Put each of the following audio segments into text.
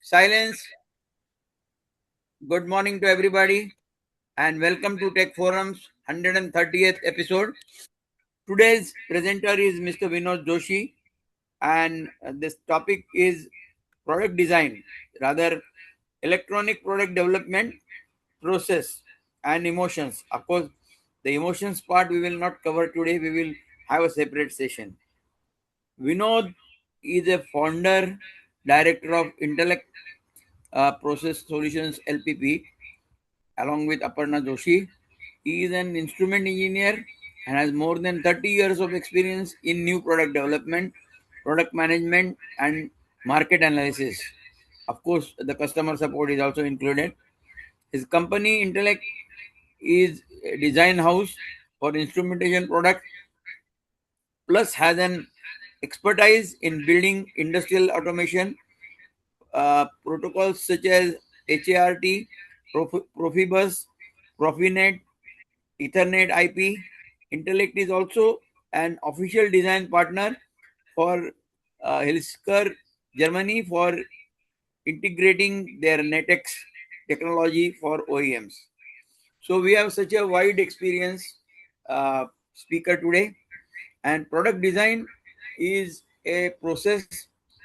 Silence. Good morning to everybody and welcome to Tech Forum's 130th episode. Today's presenter is Mr. Vinod Joshi and this topic is product design, rather electronic product development process and emotions. Of course, the emotions part we will not cover today. We will have a separate session. Vinod is a founder, director of Intellect Process Solutions LPP, along with Aparna Joshi. He is an instrument engineer and has more than 30 years of experience in new product development, product management, and market analysis. Of course, the customer support is also included. His company, Intellect, is a design house for instrumentation products, plus has an expertise in building industrial automation protocols such as HART, Profibus, Profinet, Ethernet IP. Intellect is also an official design partner for Hilsker, Germany for integrating their NetX technology for OEMs. So we have such a wide experience speaker today, and product design is a process,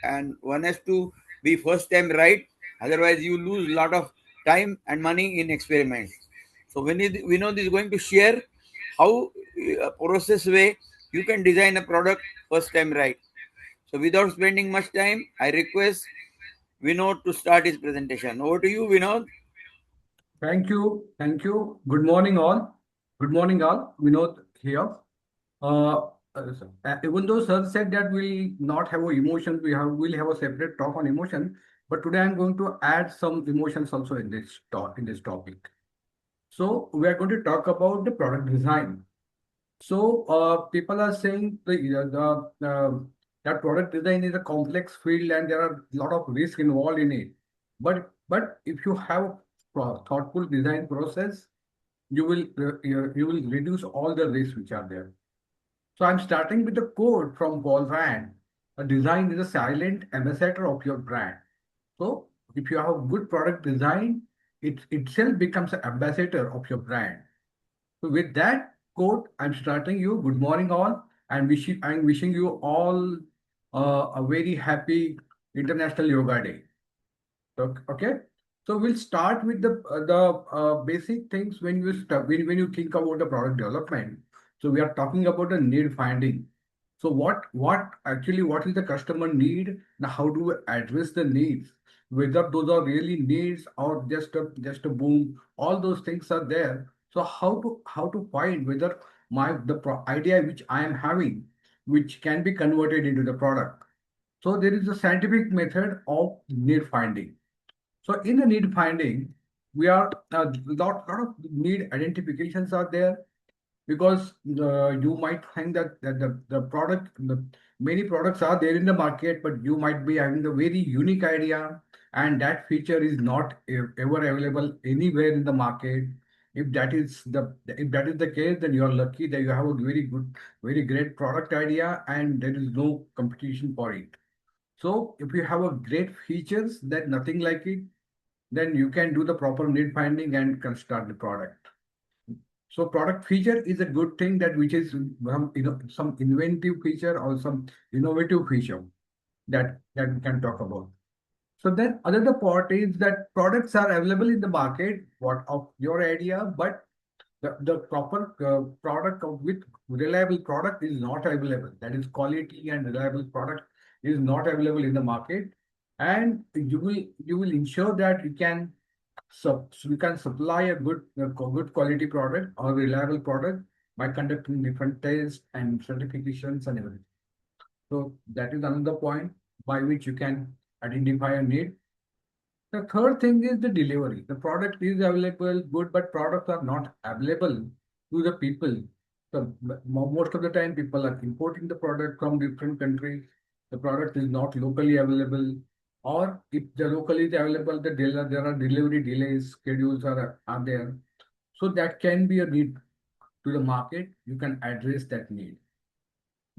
and one has to be first time right. Otherwise, you lose a lot of time and money in experiments. So Vinod is going to share how process way you can design a product first time right. So without spending much time, I request Vinod to start his presentation. Over to you, Vinod. Thank you. Thank you. Good morning, all. Good morning, all. Vinod here. Even though Sir said that we'll not have emotions, we'll have a separate talk on emotion. But today I'm going to add some emotions also in this talk in this topic. So we are going to talk about the product design. So people are saying that product design is a complex field and there are a lot of risk involved in it. But if you have a thoughtful design process, you will reduce all the risks which are there. So I'm starting with the quote from Paul Rand. A design is a silent ambassador of your brand. So if you have good product design, it itself becomes an ambassador of your brand. So with that quote, I'm starting you. Good morning, all, and I'm wishing you all a very happy International Yoga Day. Okay. So we'll start with the basic things when you think about the product development. So we are talking about the need finding. So what is the customer need and how do we address the needs? Whether those are really needs or just a boom, all those things are there. So how to find whether idea which I am having, which can be converted into the product. So there is a scientific method of need finding. So in the need finding, we are a lot of need identifications are there because you might think that many products are there in the market, but you might be having a very unique idea and that feature is not ever available anywhere in the market. If that is the case, then you are lucky that you have a very good, very great product idea and there is no competition for it. So if you have a great features that nothing like it, then you can do the proper need finding and can start the product. So product feature is a good thing that which is some inventive feature or some innovative feature that we can talk about. So then another part is that products are available in the market, what of your idea, but the proper product with reliable product is not available. That is quality and reliable product is not available in the market, and you will ensure that you can supply a good quality product or reliable product by conducting different tests and certifications and everything. So that is another point by which you can identify a need. The third thing is the delivery. The product is available, good, but products are not available to the people. So most of the time, people are importing the product from different countries. The product is not locally available, or if the locally is available, there are delivery delays, schedules are there. So that can be a need to the market. You can address that need.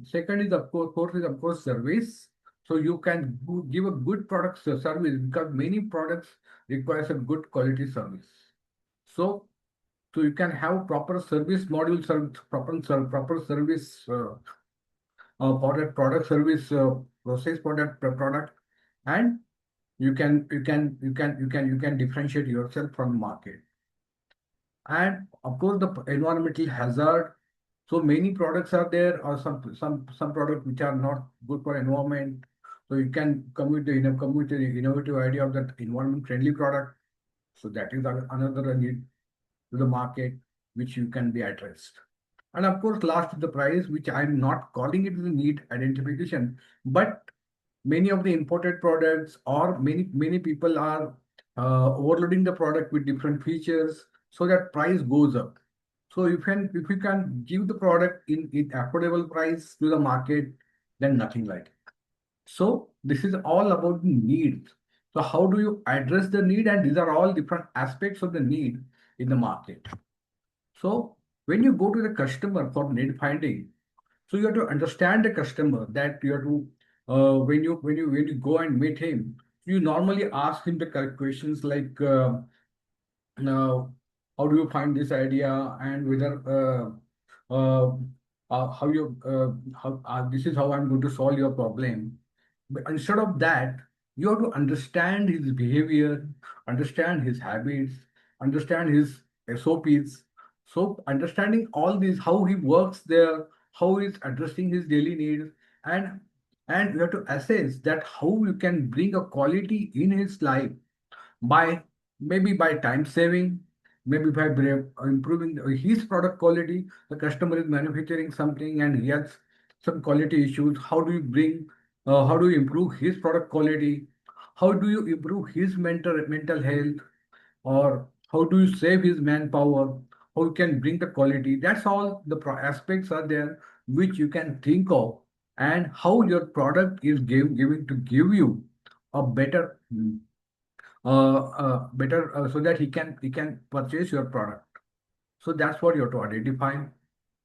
Second is of course, fourth is of course service. So you can give a good product service, because many products requires a good quality service. So you can have proper service module, proper service product service process product, and you can differentiate yourself from the market. And of course, the environmental hazard. So many products are there, or some products which are not good for environment. So you can come with the innovative idea of that environment friendly product. So that is another need to the market, which you can be addressed. And of course, last is the price, which I'm not calling it the need identification, but many of the imported products, or many people are overloading the product with different features, so that price goes up. So if you can give the product in affordable price to the market, then nothing like it. So this is all about the needs. So how do you address the need? And these are all different aspects of the need in the market. So when you go to the customer for need finding, so you have to understand the customer, that you have to when you go and meet him, you normally ask him the correct questions like how do you find this idea, and whether how you how this is how I'm going to solve your problem. But instead of that, you have to understand his behavior, understand his habits, understand his SOPs. So understanding all these, how he works there, how he's addressing his daily needs, and you have to assess that how you can bring a quality in his life by, maybe by time saving, maybe by improving his product quality. The customer is manufacturing something and he has some quality issues. How do you how do you improve his product quality? How do you improve his mental health? Or how do you save his manpower? How you can bring the quality? That's all the aspects are there which you can think of, and how your product is giving to give you a better better so that he can purchase your product. So that's what you have to identify.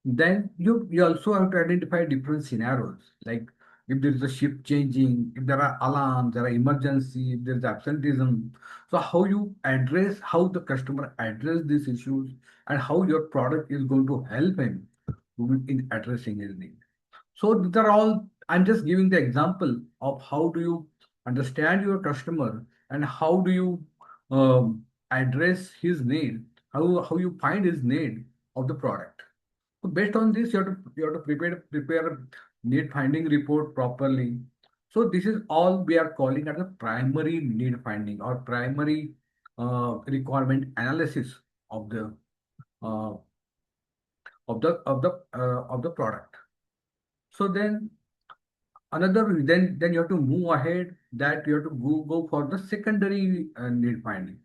Then you also have to identify different scenarios, like if there is a shift changing, if there are alarms, there are emergency, if there is absenteeism. So how the customer address these issues, and how your product is going to help him in addressing his need. So these are all, I'm just giving the example of how do you understand your customer, and how do you address his need, how you find his need of the product. So based on this, you have to prepare a need finding report properly. So this is all we are calling as a primary need finding, or primary requirement analysis of the uh, of the product. So then you have to move ahead, that you have to go for the secondary need finding.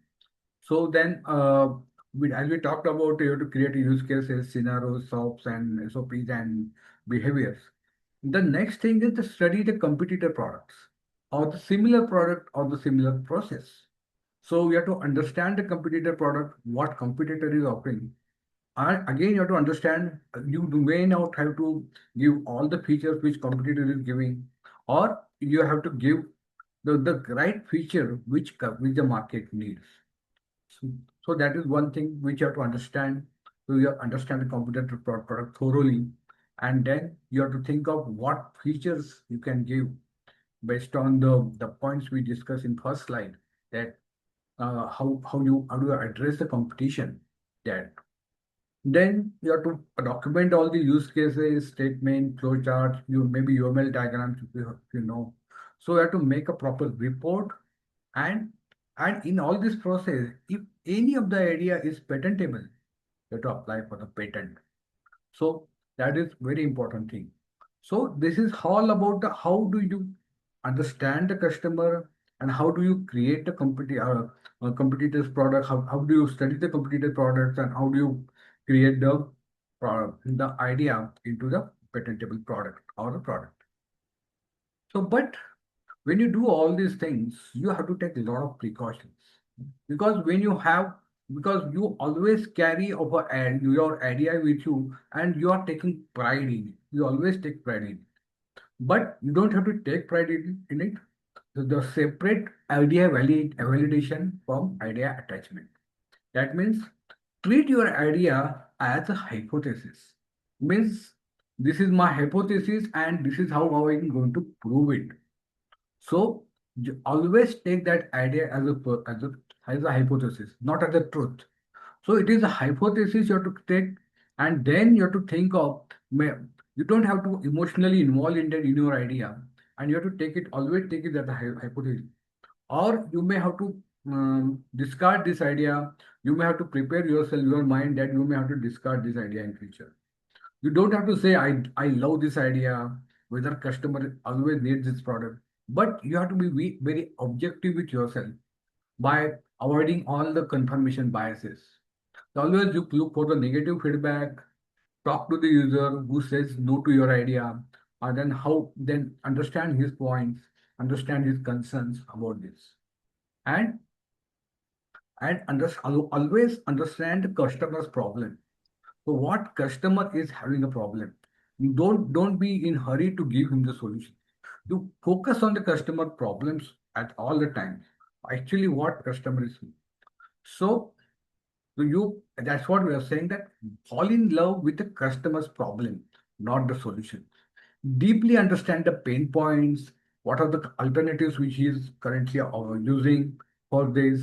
So then as we talked about, you have to create use cases, scenarios, SOPs, and SOPs, and behaviors. The next thing is to study the competitor products, or the similar product, or the similar process. So we have to understand the competitor product, what competitor is offering. And again, you have to understand, you may not have to give all the features which competitor is giving, or you have to give the right feature which the market needs. So, so that is one thing which you have to understand. So you have to understand the competitor product thoroughly, and then you have to think of what features you can give based on the points we discussed in first slide. That how do you address the competition? That then you have to document all the use cases, statement, flowchart, maybe UML diagrams if you know. So you have to make a proper report, and in all this process, if any of the idea is patentable, you have to apply for the patent. So that is very important thing. So this is all about the how do you understand the customer, and how do you create the competitor's product, how do you study the competitor products, and how do you create the idea into the patentable product or the product. So but when you do all these things, you have to take a lot of precautions, because because you always carry over your idea with you, and you are taking pride in it. You always take pride in it. but you don't have to take pride in it. So the separate idea validation from idea attachment. That means treat your idea as a hypothesis. Means this is my hypothesis and this is how I'm going to prove it. So you always take that idea as a hypothesis, not as a truth. So it is a hypothesis you have to take, and then you have to think of. You don't have to emotionally involve in your idea, and you have to take it always take it as a hypothesis. Or you may have to discard this idea. You may have to prepare yourself, your mind that you may have to discard this idea in future. You don't have to say I love this idea, whether customer always needs this product, but you have to be very objective with yourself by avoiding all the confirmation biases. So always you look for the negative feedback, talk to the user who says no to your idea, and then understand his points, understand his concerns about this. And always understand the customer's problem. So what customer is having a problem? Don't be in hurry to give him the solution. You focus on the customer problems at all the time. Actually, what customer is. So that's what we are saying, that fall in love with the customer's problem, not the solution. Deeply understand the pain points, what are the alternatives which he is currently using for this,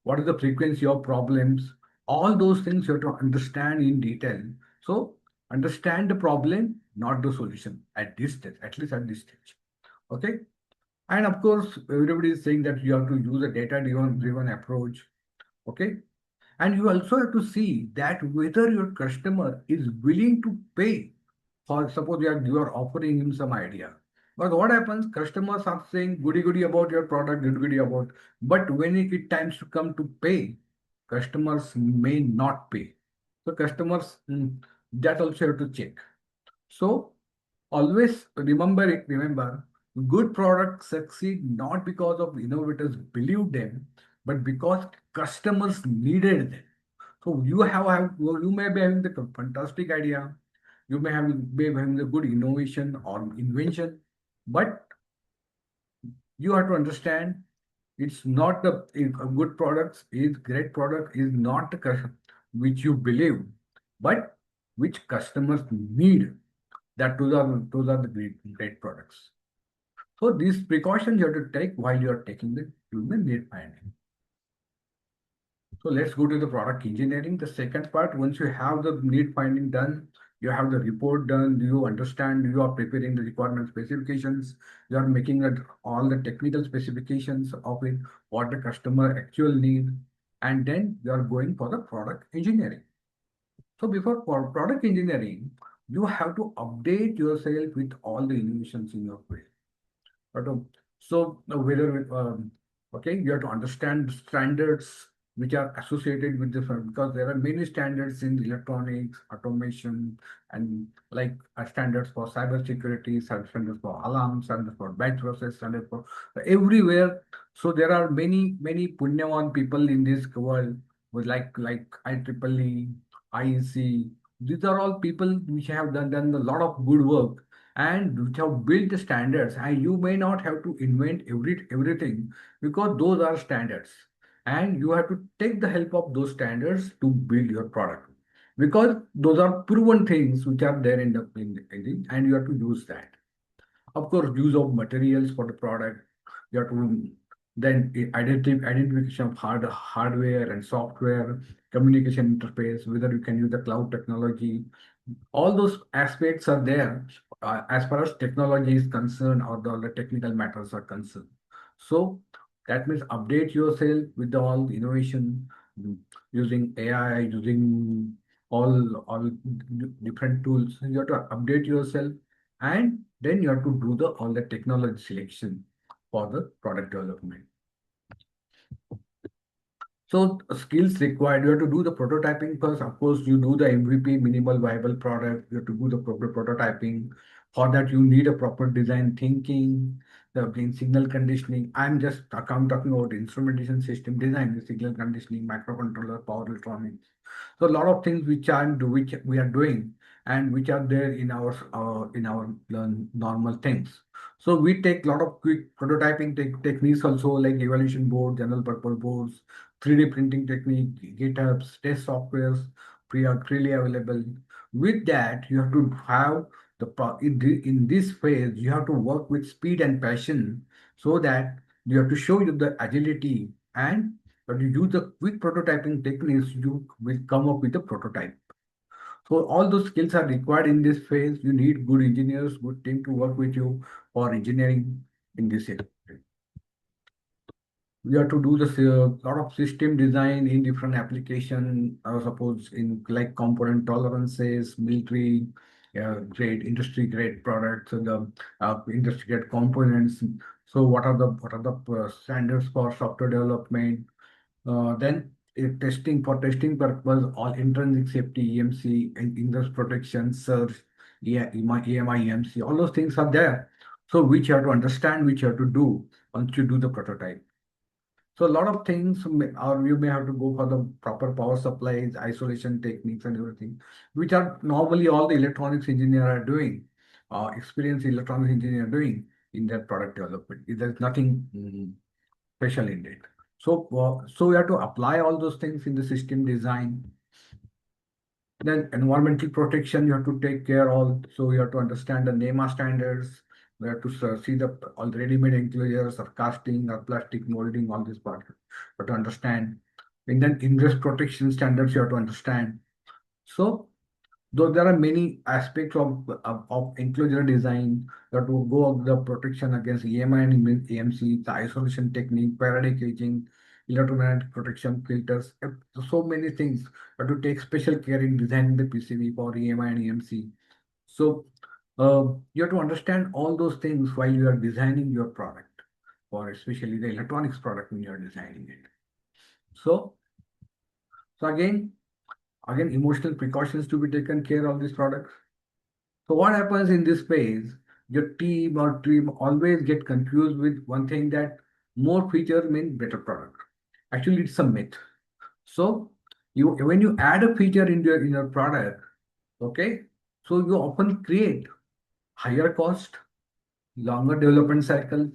what is the frequency of problems, all those things you have to understand in detail. So understand the problem, not the solution at this stage, at least at this stage. Okay. And of course, everybody is saying that you have to use a data driven approach. Okay. And you also have to see that whether your customer is willing to pay for, suppose you are offering him some idea. But what happens? Customers are saying goody goody about your product, goody goody about. But when it times to come to pay, customers may not pay. So customers that also have to check. So always remember, good products succeed not because of innovators believed them, but because customers needed them. So you may be having the fantastic idea, you may be having the good innovation or invention, but you have to understand it's not a good products is great product is not the which you believe, but which customers need. That those are the great products. So these precautions you have to take while you are taking the human need finding. So let's go to the product engineering. The second part, once you have the need finding done, you have the report done, you understand, you are preparing the requirement specifications, you are making all the technical specifications of it, what the customer actual need, and then you are going for the product engineering. So before for product engineering, you have to update yourself with all the innovations in your field. But, whether okay, you have to understand the standards which are associated with this because there are many standards in electronics, automation, and like standards for cyber security, standards for alarms, standards for batch process, standards for everywhere. So there are many punyawan people in this world with like IEEE, IEC. These are all people which have done a lot of good work and which have built the standards, and you may not have to invent everything because those are standards, and you have to take the help of those standards to build your product because those are proven things which are there and you have to use that. Of course, use of materials for the product. You have to then identification of hardware and software, communication interface, whether you can use the cloud technology. All those aspects are there as far as technology is concerned or the technical matters are concerned. So that means update yourself with all the innovation using AI, using all different tools. You have to update yourself, and then you have to do the all the technology selection for the product development. So skills required, you have to do the prototyping first. Of course, you do the MVP, minimal viable product. You have to do the proper prototyping. For that, you need a proper design thinking, the brain signal conditioning. I'm talking about instrumentation system design, the signal conditioning, microcontroller, power electronics. So a lot of things which we are doing, and which are there in our normal things. So we take a lot of quick prototyping techniques also, like evaluation board, general purpose boards, 3D printing technique, GitHubs, test softwares, are freely available. With that, you have to have in this phase, you have to work with speed and passion, so that you have to show you the agility, and when you use the quick prototyping techniques, you will come up with a prototype. So all those skills are required in this phase. You need good engineers, good team to work with you for engineering in this area. We have to do this lot of system design in different application. Suppose in like component tolerances, military grade, industry grade products, and the industry grade components. So what are the standards for software development? Then testing, for testing purpose, all intrinsic safety, EMC, and ingress protection, surge, EMI, EMC, all those things are there. So which you have to understand, which you have to do once you do the prototype. So a lot of things, or you may have to go for the proper power supplies, isolation techniques, and everything, which are normally all the electronics engineer are doing, experienced electronics engineer are doing in their product development. There's nothing special in it. So we have to apply all those things in the system design. Then environmental protection, you have to take care all. So you have to understand the NEMA standards. We have to see the all the ready-made enclosures or casting or plastic molding, all this part. But to understand. And then ingress protection standards, you have to understand. So though there are many aspects of enclosure design that will go of the protection against EMI and EMC, the isolation technique, Faraday caging, electromagnetic protection filters, so many things. But to take special care in designing the PCB for EMI and EMC. So you have to understand all those things while you are designing your product, or especially the electronics product when you are designing it. So, so again, emotional precautions to be taken care of these products. So what happens in this phase? Your team always get confused with one thing, that more features mean better product. Actually, it's a myth. So you when you add a feature in your product, okay, so you often create higher cost, longer development cycles,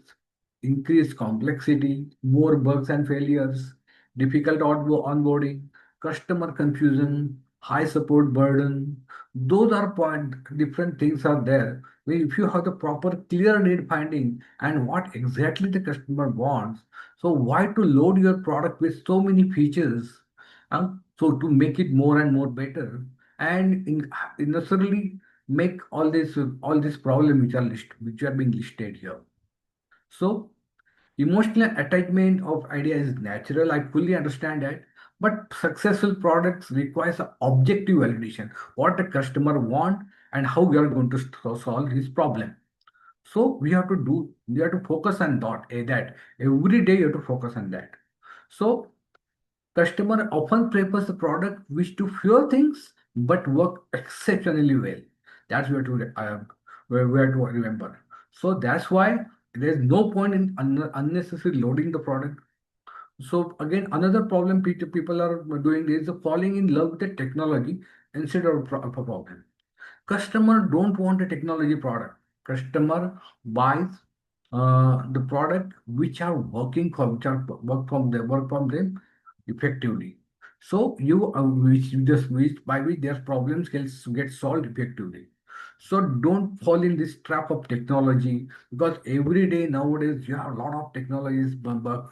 increased complexity, more bugs and failures, difficult onboarding, customer confusion, high support burden. Those are different things are there. If you have the proper clear need finding and what exactly the customer wants, so why to load your product with so many features? So to make it more and more better, and necessarily make all this problem which are being listed here. So emotional attachment of idea is natural. I fully understand that. But successful products requires a objective validation, what the customer want and how we are going to solve his problem. So we have to focus on that. Every day you have to focus on that. So customer often prefers a product which do fewer things but work exceptionally well. That's where to where to remember. So that's why there's no point in unnecessary loading the product. So again, another problem people are doing is falling in love with the technology instead of a problem. Customer don't want a technology product. Customer buys the product which are working for which are work from them effectively. So which by which their problems get solved effectively. So don't fall in this trap of technology, because every day nowadays you have a lot of technologies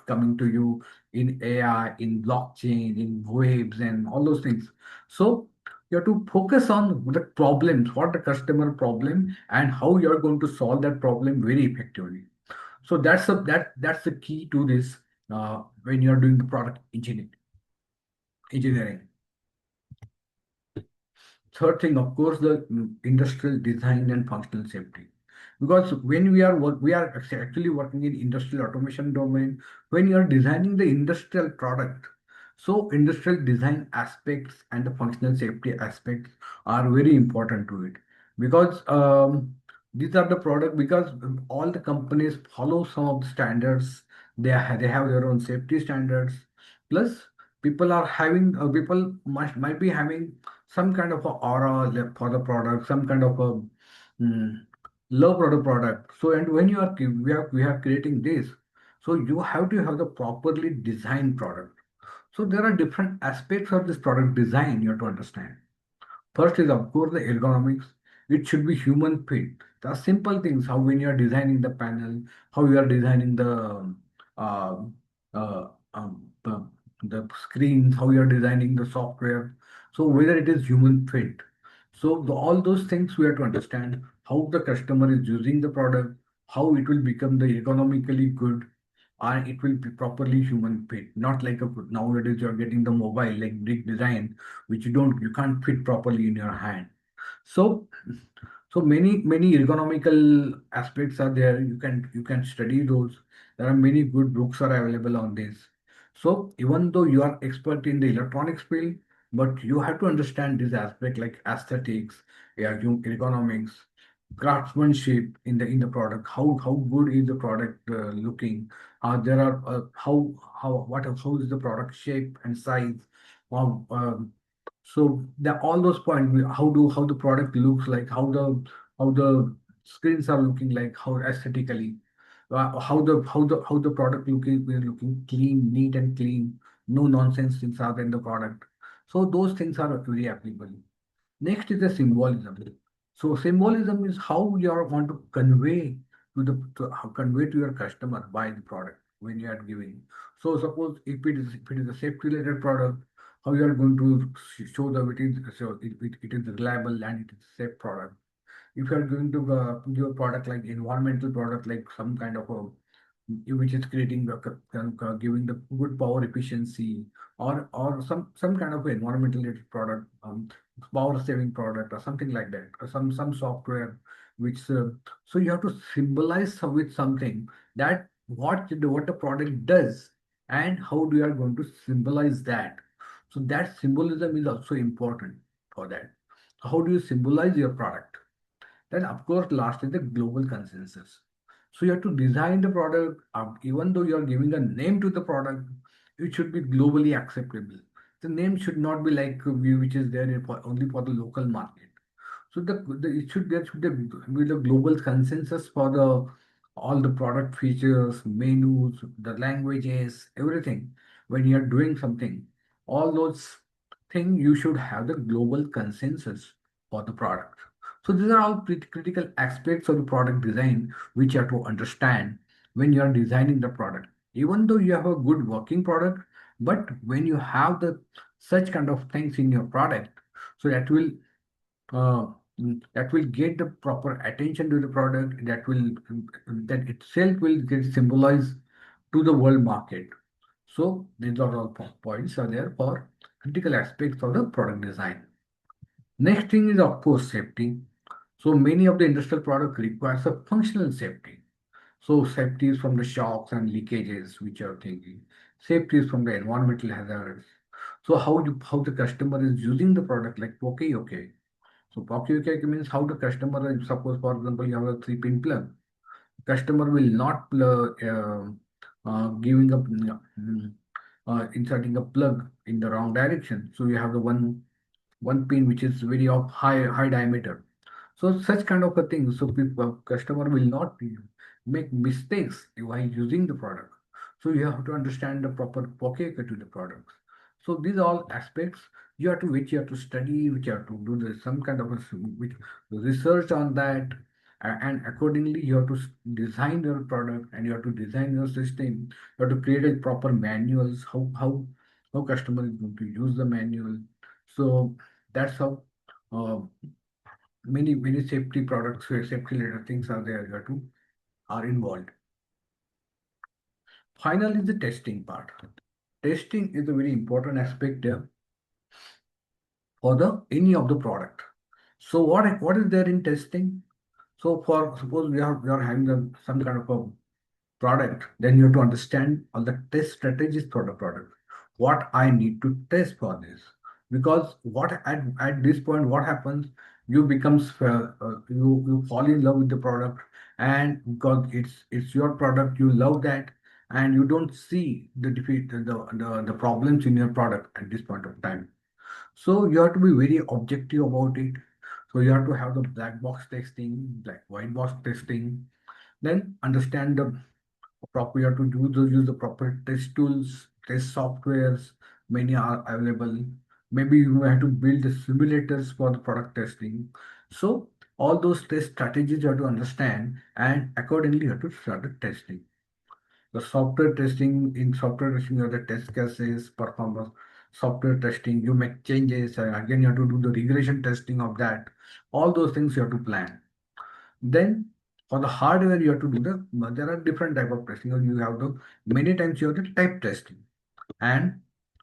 coming to you in AI, in blockchain, in waves, and all those things. So you have to focus on the problems, what the customer problem, and how you are going to solve that problem very effectively. So that's the key to this when you are doing the product engineering. Third thing, of course, the industrial design and functional safety. Because when we are actually working in industrial automation domain. When you are designing the industrial product, so industrial design aspects and the functional safety aspects are very important to it. Because these are the product, because all the companies follow some of the standards. They have their own safety standards. Plus, people might be having some kind of a aura left for the product, some kind of a mm, love for the product. So, and when you are we are creating this, so you have to have the properly designed product. So there are different aspects of this product design you have to understand. First is, of course, the ergonomics. It should be human fit. The simple things, how when you are designing the panel, how you are designing uh, uh, the screens, how you are designing the software. So whether it is human fit. So all those things we have to understand how the customer is using the product, how it will become the economically good, and it will be properly human fit. Not like nowadays you are getting the mobile like big design which you can't fit properly in your hand. So many ergonomical aspects are there. You can study those. There are many good books are available on this. So even though you are expert in the electronics field, but you have to understand this aspect like aesthetics, yeah, ergonomics, craftsmanship in the product. How good is the product looking? There are how what how is the product shape and size? Wow, so all those points, how the product looks like, how the screens are looking like, how aesthetically, how the product looking clean, neat and clean, no nonsense things are in the product. So those things are very applicable. Next is the symbolism. So symbolism is how you are want to convey convey to your customer by the product when you are giving. So suppose if it is a safety related product, how you are going to show that it is reliable and it is safe product. If you are going to give a product like environmental product, like some kind of a which is creating giving the good power efficiency, or some kind of environmental related product, power saving product or something like that, or some software which so you have to symbolize with something that what the product does and how do you are going to symbolize that. So that symbolism is also important for that. How do you symbolize your product? Then, of course, last is the global consensus. So you have to design the product, even though you are giving a name to the product, it should be globally acceptable. The name should not be like which is there only for the local market. So there should be the global consensus for the all the product features, menus, the languages, everything. When you are doing something, all those things you should have the global consensus for the product. So these are all pretty critical aspects of the product design which you have to understand when you are designing the product. Even though you have a good working product, but when you have the such kind of things in your product, so uh, that will get the proper attention to the product, that itself will get symbolized to the world market. So these are all points are there for critical aspects of the product design. Next thing is of course safety. So many of the industrial products requires a functional safety. So safety is from the shocks and leakages which you are thinking. Safety is from the environmental hazards. So how the customer is using the product, like okay. So POC means how the customer, suppose for example you have a 3-pin plug, customer will not giving up inserting a plug in the wrong direction. So you have the one pin which is very of high diameter. So such kind of a thing. So people, customer will not make mistakes while using the product. So you have to understand the proper pocket to the products. So these all aspects you have to study, which you have to do some kind of a which, research on that, and accordingly you have to design your product and you have to design your system. You have to create a proper manuals how customer is going to use the manual. So that's how uh, many safety products, safety related things are there here too are involved. Finally, the testing part. Testing is a very important aspect there for the any of the product. So what is there in testing? So for suppose we are having some kind of a product, then you have to understand all the test strategies for the product. What I need to test for this, because at this point, what happens? You becomes you fall in love with the product, and because it's your product, you love that, and you don't see the defeat the problems in your product at this point of time. So you have to be very objective about it. So you have to have the black box testing, black white box testing, then understand the proper, you have to use the proper test tools, test softwares, many are available. Maybe you have to build the simulators for the product testing. So all those test strategies you have to understand, and accordingly you have to start the testing. The software testing, in software testing, you have the test cases, performance, software testing, you make changes, and again you have to do the regression testing of that. All those things you have to plan. Then for the hardware, you have to do there are different type of testing. You have the many times you have the type testing. And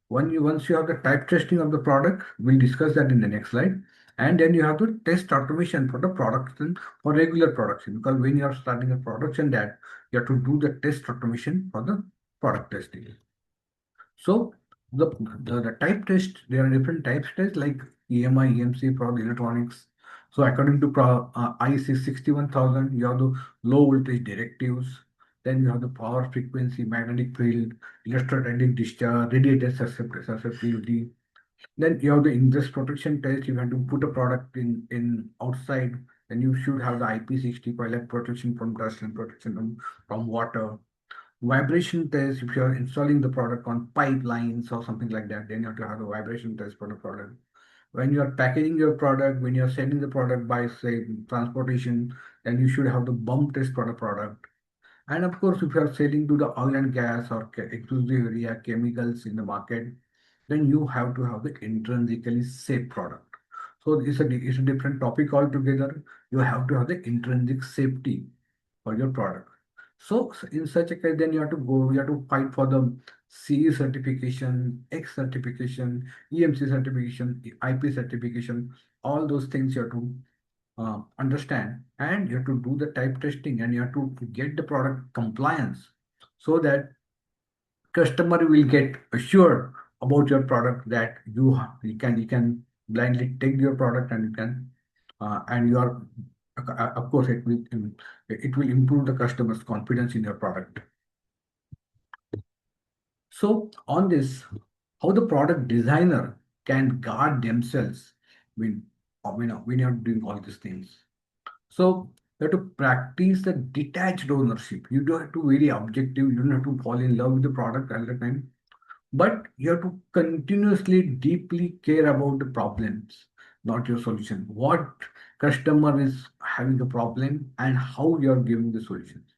once you have the type testing of the product, we'll discuss that in the next slide. And then you have the test automation for the production, for regular production. Because when you are starting a production, that you have to do the test automation for the product testing. So the type test, there are different types test like EMI, EMC for the electronics. So according to IEC 61000, you have the low voltage directives. Then you have the power frequency, magnetic field, electrostatic discharge, radiator susceptibility. Then you have the ingress protection test. You have to put a product in outside. Then you should have the IP65 like protection from dust and protection from water. Vibration test, if you're installing the product on pipelines or something like that, then you have to have a vibration test for the product. When you're packaging your product, when you're sending the product by, say, transportation, then you should have the bump test for the product. And of course, if you're selling to the oil and gas or exclusive area chemicals in the market, then you have to have the intrinsically safe product. So it's a different topic altogether. You have to have the intrinsic safety for your product. So in such a case, then you have to fight for the CE certification, X certification, EMC certification, IP certification, all those things you have to understand, and you have to do the type testing, and you have to get the product compliance so that customer will get assured about your product, that you can blindly take your product and you can and you are of course it will improve the customer's confidence in your product. So on this, how the product designer can guard themselves when when you're doing all these things. So you have to practice the detached ownership. You don't have to be very objective. You don't have to fall in love with the product all the time, but you have to continuously deeply care about the problems, not your solution. What customer is having the problem and how you are giving the solutions.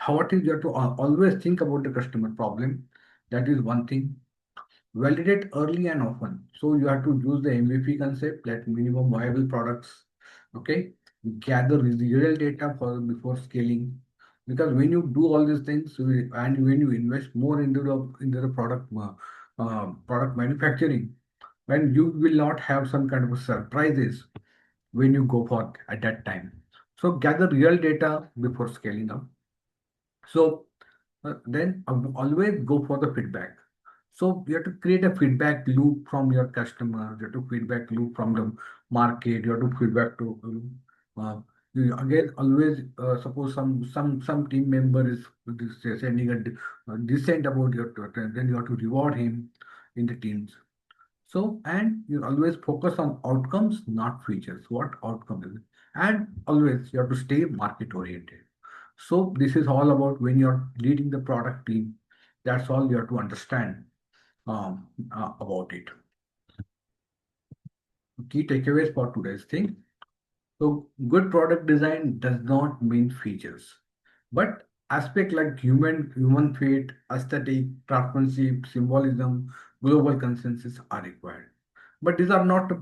What is, you have to always think about the customer problem. That is one thing. Validate early and often. So you have to use the MVP concept, like minimum viable products. Okay. Gather real data for before scaling. Because when you do all these things and when you invest more into the product manufacturing, when you will not have some kind of surprises when you go for at that time. So gather real data before scaling up. So then always go for the feedback. So you have to create a feedback loop from your customer. You have to feedback loop from the market. You have to feedback to again always suppose some team member is sending a dissent about your Twitter, then you have to reward him in the teams. So, and you always focus on outcomes, not features. What outcome is it? And always you have to stay market oriented. So, this is all about when you're leading the product team. That's all you have to understand about it. Key takeaways for today's thing. So, good product design does not mean features, but aspects like human fate, aesthetic, craftsmanship, symbolism, global consensus are required. But these are not.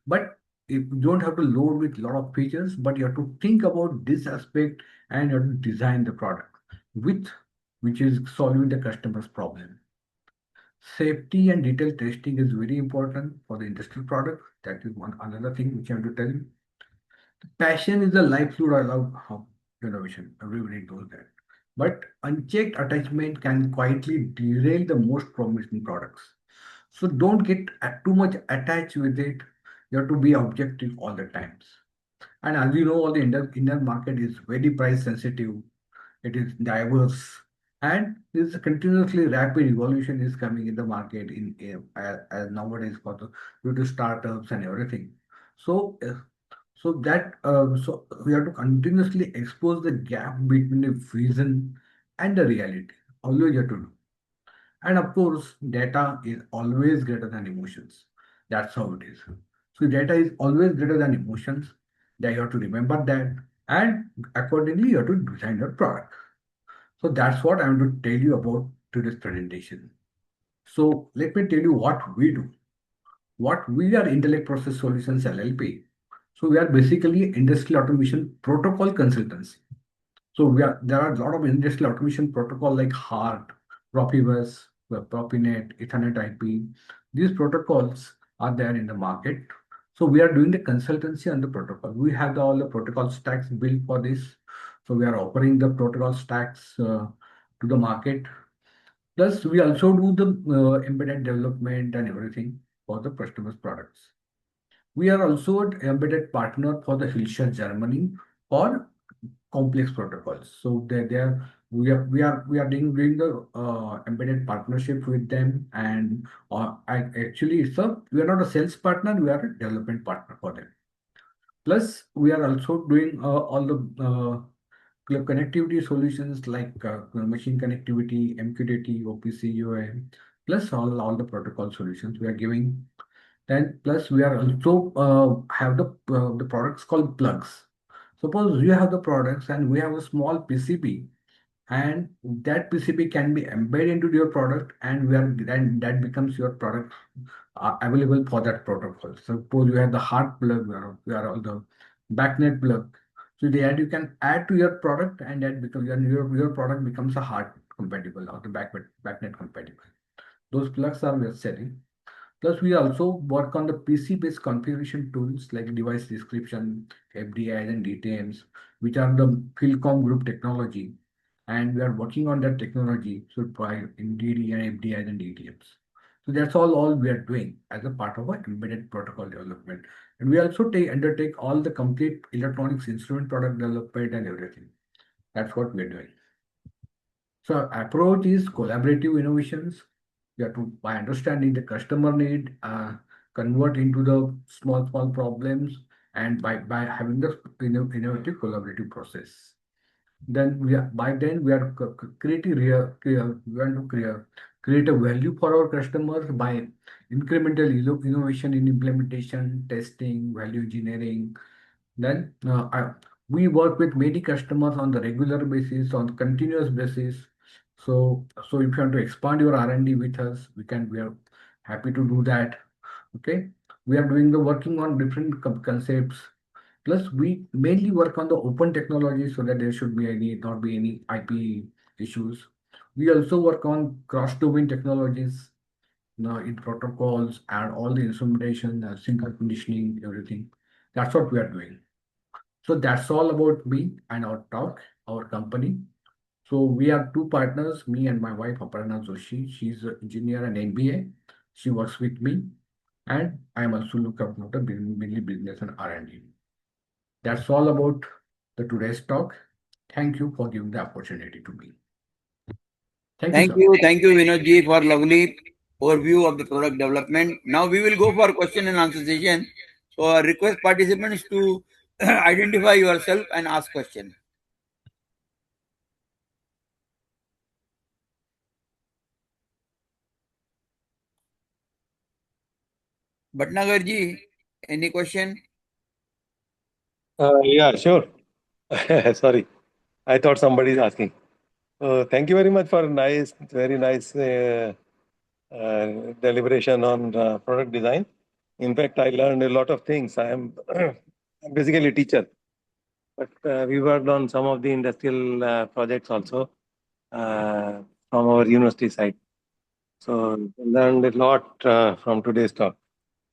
But you don't have to load with a lot of features, but you have to think about this aspect and you have to design the product with which is solving the customer's problem. Safety and detailed testing is very important for the industrial product. That is one another thing which I have to tell you. Passion is the lifeblood of innovation. Everybody knows that. But unchecked attachment can quietly derail the most promising products. So don't get too much attached with it. You have to be objective all the times. And as you know, all the Indian market is very price sensitive. It is diverse. And this continuously rapid evolution is coming in the market as nowadays for the due to startups and everything. So so we have to continuously expose the gap between the vision and the reality. Always you have to do. And of course, data is always greater than emotions. That's how it is. So data is always greater than emotions. That you have to remember that, and accordingly you have to design your product. So that's what I'm going to tell you about today's presentation. So let me tell you what we do. What we are Intellect Process Solutions LLP. So we are basically industrial automation protocol consultancy. So there are a lot of industrial automation protocol like HART, Profibus, Profinet, Ethernet IP. These protocols are there in the market. So we are doing the consultancy on the protocol. We have all the protocol stacks built for this. So we are offering the protocol stacks to the market. Plus, we also do the embedded development and everything for the customers' products. We are also an embedded partner for the Hilshire Germany for complex protocols. So we are doing the embedded partnership with them, and actually we are not a sales partner, we are a development partner for them. Plus, we are also doing all the connectivity solutions like machine connectivity, MQTT, OPC, UA, plus all the protocol solutions we are giving. Then plus we are also have the products called plugs. Suppose you have the products and we have a small PCB, and that PCB can be embedded into your product, and then that becomes your product available for that protocol. Suppose you have the hard plug, we are all the backnet plug. So that you can add to your product, and that becomes your product becomes a hard compatible or the backnet compatible. Those plugs are we are selling. Plus, we also work on the PC-based configuration tools like device description, FDIs, and DTMs, which are the Philcom Group technology. And we are working on that technology so by in DD and FDIs and DTMs. So that's all we are doing as a part of our embedded protocol development. And we also undertake all the complete electronics instrument product development and everything. That's what we're doing. So approach is collaborative innovations. You have to, by understanding the customer need, convert into the small problems, and by having the innovative collaborative process. Then we are creating we want to create a value for our customers by incremental innovation in implementation, testing, value engineering. Then we work with many customers on the regular basis, on continuous basis. So if you want to expand your R&D with us, we are happy to do that. Okay. We are doing the working on different concepts. Plus, we mainly work on the open technology so that there should be not be any IP issues. We also work on cross-domain technologies, in protocols and all the instrumentation, single conditioning, everything. That's what we are doing. So that's all about me and our talk, our company. So we have two partners, me and my wife, Aparna Joshi. She's an engineer and MBA. She works with me, and I am also look after mainly business and R&D. That's all about the today's talk. Thank you for giving the opportunity to me. Thank you, sir. Thank you, Vinod ji, for lovely overview of the product development. Now we will go for question and answer session. So I request participants to identify yourself and ask question. Bhatnagar ji, any question? Yeah, sure. Sorry, I thought somebody is asking. Thank you very much for very nice deliberation on product design. In fact, I learned a lot of things. I am I'm basically a teacher, but we worked on some of the industrial projects also from our university side. So learned a lot from today's talk.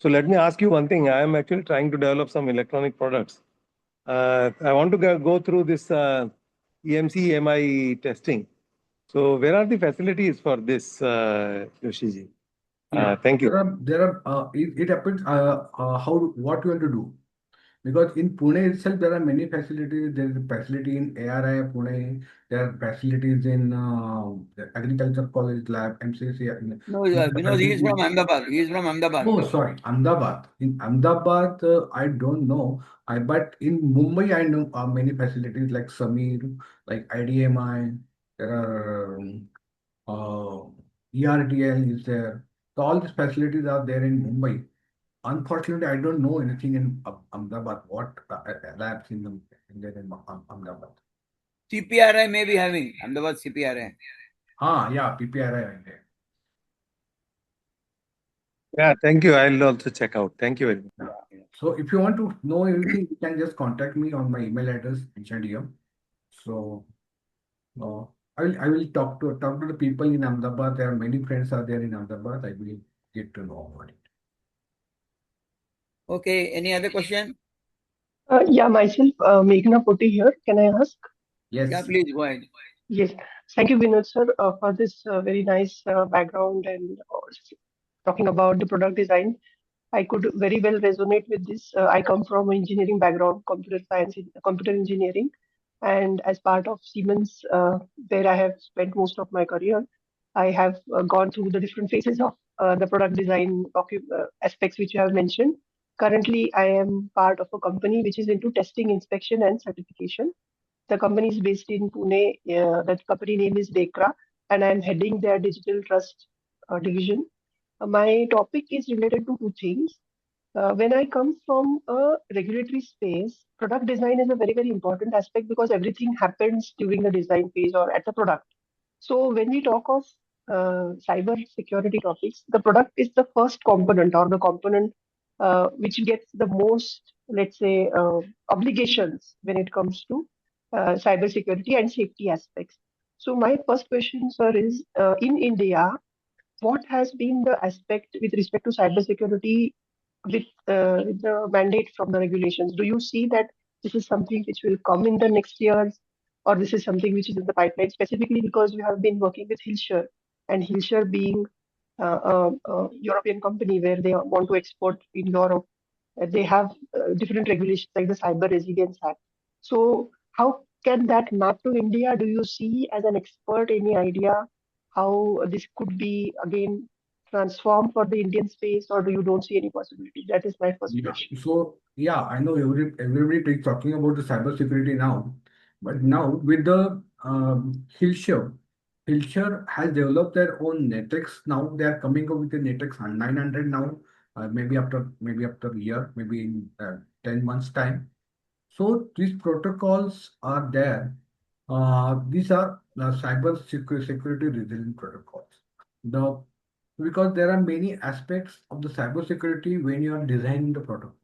So let me ask you one thing. I am actually trying to develop some electronic products. I want to go through this EMC EMI testing. So where are the facilities for this, Yoshiji? Yeah, Thank you. it happens. What you want to do? Because in Pune itself, there are many facilities. There is a facility in ARI Pune. There are facilities in the Agriculture College Lab, MCC. No, There are Vinod, he is from facilities. Ahmedabad. He is from Ahmedabad. Oh, sorry, Ahmedabad. In Ahmedabad, I don't know. But in Mumbai, I know many facilities like Samir, like IDMI. There are ERTL is there. So all these facilities are there in Mumbai. Unfortunately, I don't know anything in Ahmedabad. What labs in there in Ahmedabad? CPRI may be having Ahmedabad CPRI. Yeah, PPRI are there. Yeah, thank you. I'll also check out. Thank you very much. Yeah. So if you want to know anything, you can just contact me on my email address mentioned here. So uh, I will talk to the people in Ahmedabad. There are many friends are there in Ahmedabad. I will get to know about it. Okay, any other question? Yeah, myself, Meghna Poti here. Can I ask? Yeah, Yes. please go ahead. Yes. Thank you, Vinod sir, for this very nice background and talking about the product design. I could very well resonate with this. I come from engineering background, computer science, computer engineering, and as part of Siemens, where I have spent most of my career, I have gone through the different phases of the product design aspects which you have mentioned. Currently, I am part of a company which is into testing, inspection, and certification. The company is based in Pune. That company name is Dekra, and I am heading their digital trust division. My topic is related to two things. When I come from a regulatory space, product design is a very, very important aspect because everything happens during the design phase or at the product. So when we talk of cyber security topics, the product is the first component or the component which gets the most, let's say, obligations when it comes to cyber security and safety aspects. So my first question, sir, is in India, what has been the aspect with respect to cybersecurity with the mandate from the regulations? Do you see that this is something which will come in the next years, or this is something which is in the pipeline? Specifically because we have been working with Hilshire, and Hilshire being a European company where they want to export in Europe, they have different regulations like the Cyber Resilience Act. So how can that map to India? Do you see as an expert any idea how this could be again transformed for the Indian space, or do you don't see any possibility? That is my first Yeah. question. So yeah, I know everybody is talking about the cybersecurity now, but now with the Hilshire has developed their own NetX. Now they are coming up with the NetX 900 now. Maybe after a year, maybe in 10 months time. So these protocols are there. These are security resilient protocols. The Because there are many aspects of the cybersecurity when you are designing the protocol.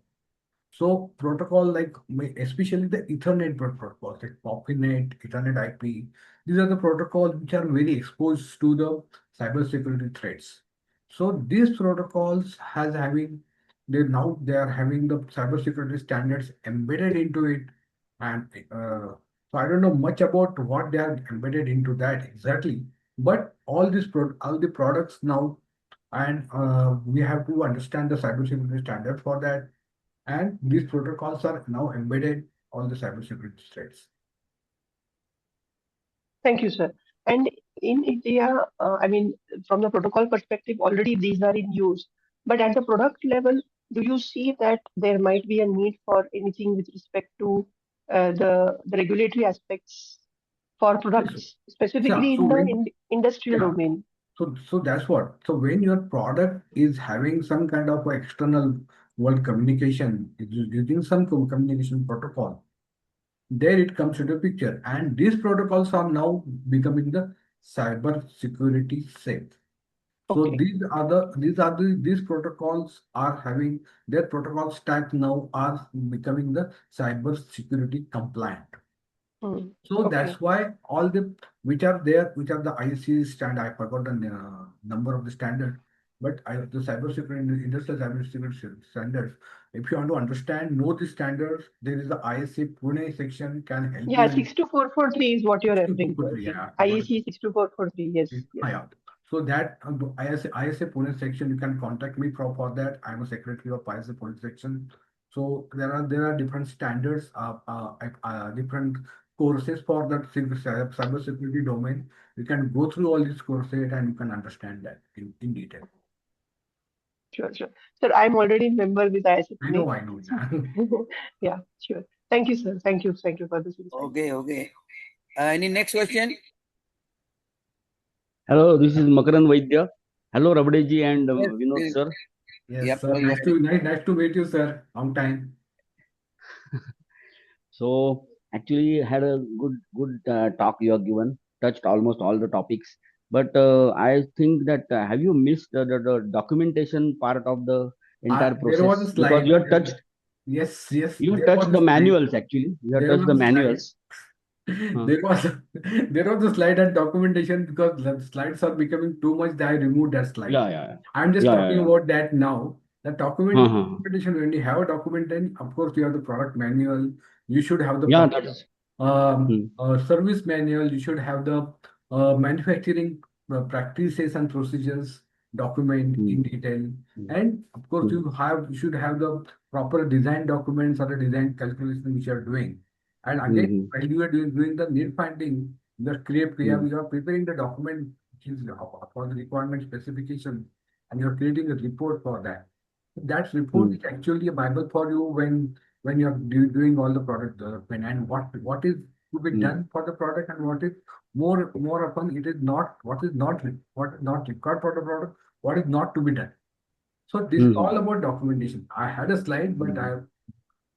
So protocol like especially the Ethernet protocols like POPINET, Ethernet IP, these are the protocols which are very exposed to the cybersecurity threats. So these protocols has having they are having the cybersecurity standards embedded into it, and so I don't know much about what they are embedded into that exactly, but all the products now, and we have to understand the cybersecurity standard for that, and these protocols are now embedded on the cybersecurity threats. Thank you, sir. And in India, I mean, from the protocol perspective, already these are in use. But at the product level, do you see that there might be a need for anything with respect to the regulatory aspects for Yes, sir. products, Yeah, specifically so in the when industrial yeah, domain? so that's what. So when your product is having some kind of external world communication, it is using some communication protocol, there it comes into picture. And these protocols are now becoming the cyber security safe. So Okay. these protocols are having their protocol stack now are becoming the cyber security compliant. Hmm. So Okay. that's why all the which are there, which are the IC standard. I forgot the number of the standard, but the cybersecurity industrial cybersecurity standards. If you want to understand, know the standards, there is the ISA Pune section can help Yeah, you in 62443 is what you're referring to, I 62443. think. Yeah, I forgot. IEC 62443. Yes, yes. Yeah. So that ISA Pune section, you can contact me for that. I'm a secretary of ISA Pune section. So there are different standards, different courses for that cybersecurity domain. You can go through all these courses and you can understand that in detail. Sure, sure. Sir, I'm already member with ISF I Connect. know, I know. Yeah. Yeah, sure. Thank you, sir. Thank you for this insight. Okay, okay. Any next question? Hello, this is Makaran Vaidya. Hello, Rabdeji and Yes, Vinod please. sir. Yes, Yep. sir. Nice to meet you, sir. Long time. So actually had a good talk you have given, touched almost all the topics. But I think that have you missed the documentation part of the entire There was process a because slide. you have There was touched a the slide. manuals actually. You have There touched the was a slide. manuals. Huh. There was there was a slide and documentation because the slides are becoming too much that I removed that slide. Yeah, yeah, I'm just yeah, yeah, talking yeah. about that now. The Huh, huh, huh. documentation, when you have a document, then of course you have the product manual, you should have the Yeah, that is. service manual, you should have the manufacturing practices and procedures document Hmm, in detail. hmm, And of course, hmm, you should have the proper design documents or the design calculation which you are doing. And hmm, again, hmm, while you are doing the need finding, hmm, you are preparing the document which is for the requirement specification, and you're creating a report for that. That report hmm, is actually a Bible for you when you're doing all the product development and what is to be hmm, done for the product and what is more often it is not what is not required for the product, what is not to be done. So this is hmm, all hmm, about documentation. I had a slide, but hmm.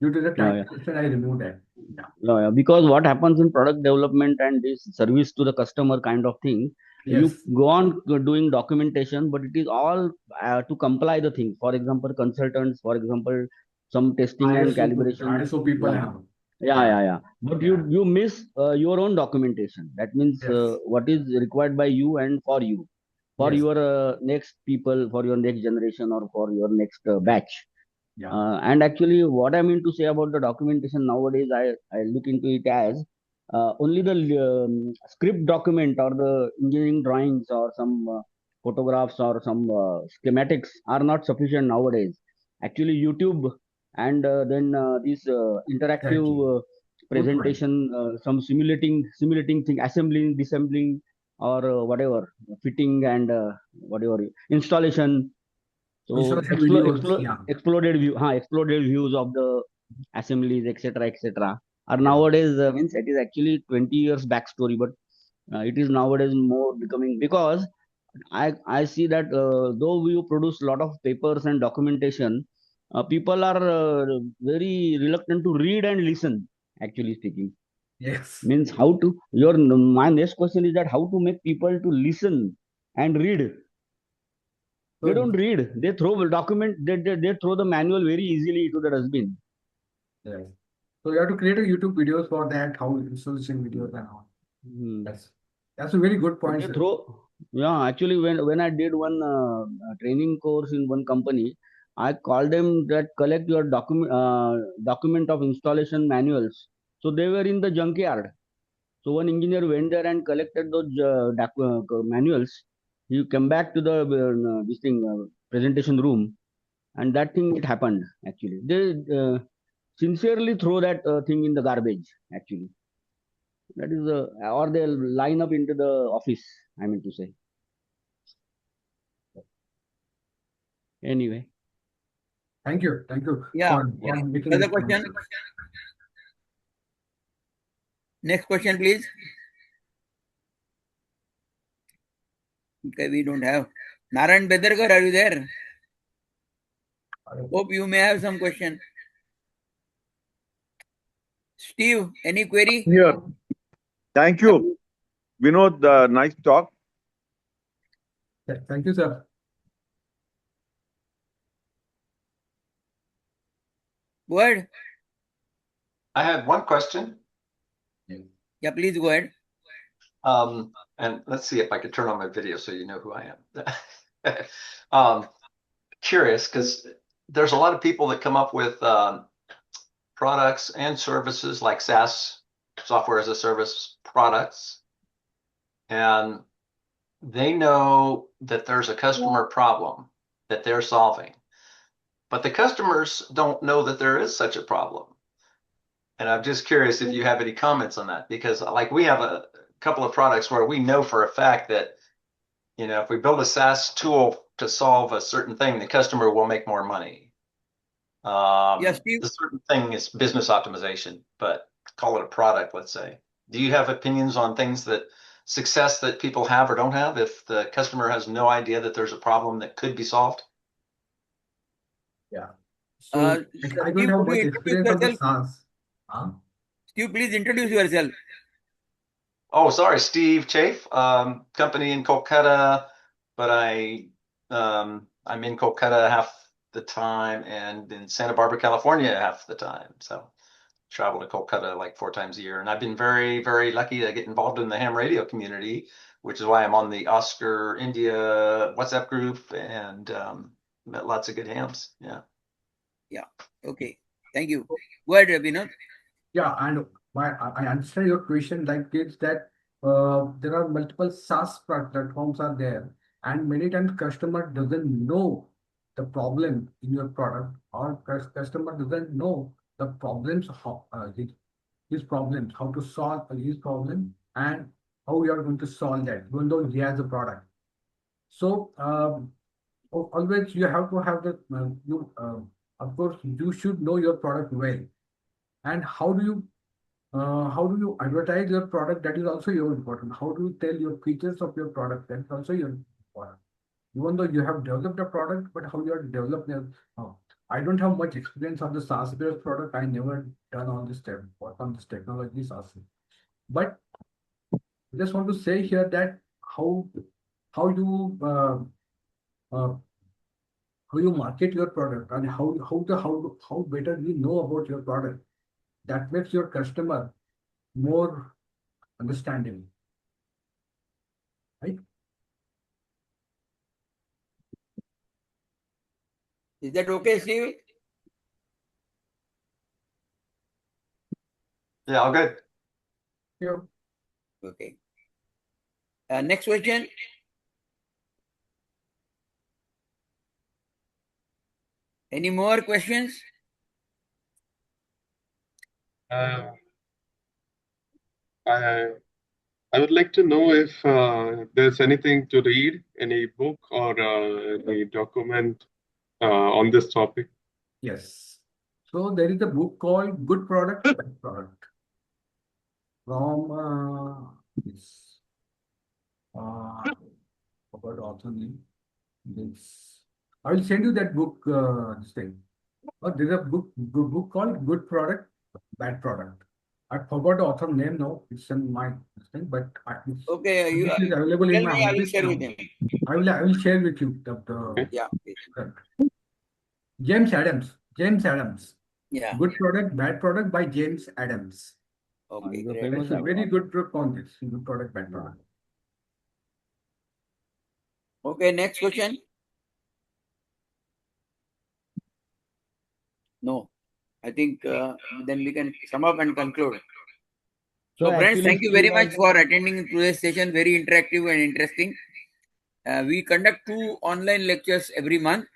due to the Yeah, time yeah. constraint, I removed that. Yeah. Yeah, yeah, because what happens in product development and this service to the customer kind of thing, you Yes. go on doing documentation, but it is all to comply the thing. For example, consultants, for example, some testing and calibration. ISO people Yeah, have. yeah, Yeah. yeah, yeah. But Yeah. you miss your own documentation. That means Yes. what is required by you and for Yes. your next people, for your next generation, or for your next batch. Yeah. And actually, what I mean to say about the documentation nowadays, I look into it as only the script document or the engineering drawings or some photographs or some schematics are not sufficient nowadays. Actually, YouTube and then this Exactly. interactive Good point. presentation, some simulating thing, assembling, disassembling, or whatever, fitting and whatever installation, so Installation videos. Yeah. exploded views of the assemblies, etc., etc., are Yeah. nowadays means it is actually 20 years backstory, but it is nowadays more becoming because I see that though we produce a lot of papers and documentation, people are very reluctant to read and listen. Actually speaking, Yes. means how to your my next question is that how to make people to listen and read. They So don't read. They throw document. They throw the manual very easily to the dustbin. yes. So you have to create a YouTube videos for that, how installation videos and all. Hmm. That's a very good But point, they sir. throw. Yeah, actually, when I did one training course in one company, I called them that collect your document of installation manuals. So they were in the junkyard. So one engineer went there and collected those manuals. He came back to the this thing presentation room, and that thing it happened. Actually, they sincerely throw that thing in the garbage. Actually, that is or they line up into the office. I mean to say. Anyway, Thank you. Thank you Yeah. for Any making further this point. question? Next question, please. Okay, we don't have. Narayan Bedarkar, are you there? Hope you may have some question. Steve, any query? Here. Thank Yeah, you, Vinod. Nice talk. Thank you, sir. go ahead. I had one question. Yeah, please go ahead. And let's see if I could turn on my video so you know who I am. Curious, because there's a lot of people that come up with products and services like SaaS, software as a service products, and they know that there's a customer problem that they're solving. but the customers don't know that there is such a problem. And I'm just curious if you have any comments on that, because like we have a couple of products where we know for a fact that, you know, if we build a SaaS tool to solve a certain thing, the customer will make more money. Yes, Steve. The certain thing is business optimization, but call it a product, let's say. Do you have opinions on things that success that people have or don't have if the customer has no idea that there's a problem that could be solved? Yeah. So I don't Steve, have could much you introduce experience on the yourself? SaaS. Huh? Steve, please introduce yourself. Oh, sorry, Steve Chafe, company in Kolkata, but I'm in Kolkata half the time and in Santa Barbara, California half the time. So travel to Kolkata like 4 times a year. And I've been very, very lucky to get involved in the ham radio community, which is why I'm on the Oscar India WhatsApp group and met lots of good hams. Yeah. Yeah. Okay. Thank you. Go ahead, Vinod. Yeah, and I understand your question like this that there are multiple SaaS platforms are there, and many times customer doesn't know the problem in your product, or customer doesn't know the problems how his problems, how to solve his problem, and how you are going to solve that, even though he has a product. So always you have to have the of course you should know your product well, and how do you advertise your product? That is also your important. How do you tell your features of your product? That is also your important. Even though you have developed a product, but how you are developing it. I don't have much experience on the SaaS-based product. I never done on this step, work on this technology SaaS. But I just want to say here that how you uh, how you market your product, and how better you know about your product. That makes your customer more understanding, right? Is that okay, Steve? Yeah, all good. Yeah. Okay. Next question. Any more questions? Uh, I I would like to know if there's anything to read, any book or any document on this topic. Yes. So there is a book called Good Product, Bad Product from this about the author name. This I will send you that book. This thing. There's a book called Good Product, Bad Product. I forgot the author name now. It's in my thing, but it's, Okay. You this is available in tell my me, I will office share now. with him. I will share with you Okay. Yeah. James Adams. James Adams. Yeah. Good Product, Bad Product by James Adams. Okay. He's a Great. famous It's a very author. good book on this. Good Product, Bad Product. Okay. Next question. No. I think then we can sum up and conclude. So So, friends, actually, thank you very Steve much has for attending today's session. Very interactive and interesting. We conduct 2 online lectures every month,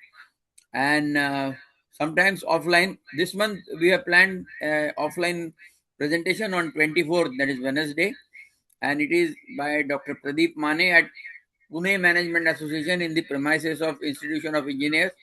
and sometimes offline. This month we have planned offline presentation on 24th, that is Wednesday, and it is by Dr. Pradeep Mane at Pune Management Association in the premises of Institution of Engineers.